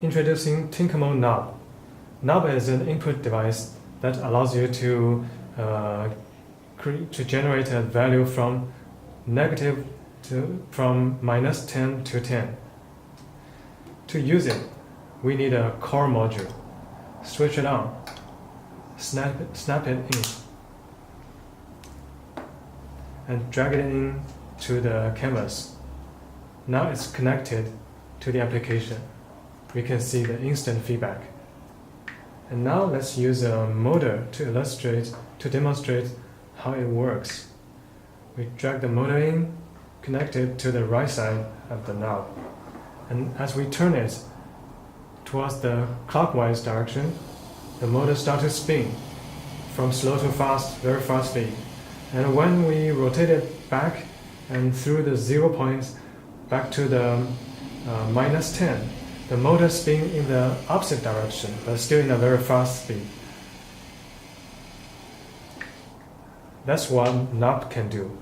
Introducing Tinkermo Knob. Knob is an input device that allows you to generate a value from minus 10 to 10. To use it, we need a core module. Switch it on. Snap it in. And drag it in to the canvas. Now it's connected to the application. We can see the instant feedback. And now let's use a motor to demonstrate how it works. We drag the motor in, connect it to the right side of the knob. And as we turn it towards the clockwise direction, the motor starts to spin from slow to fast, very fast speed. And when we rotate it back and through the 0 points back to the minus 10, the motor spins in the opposite direction, but still in a very fast speed. That's what knob can do.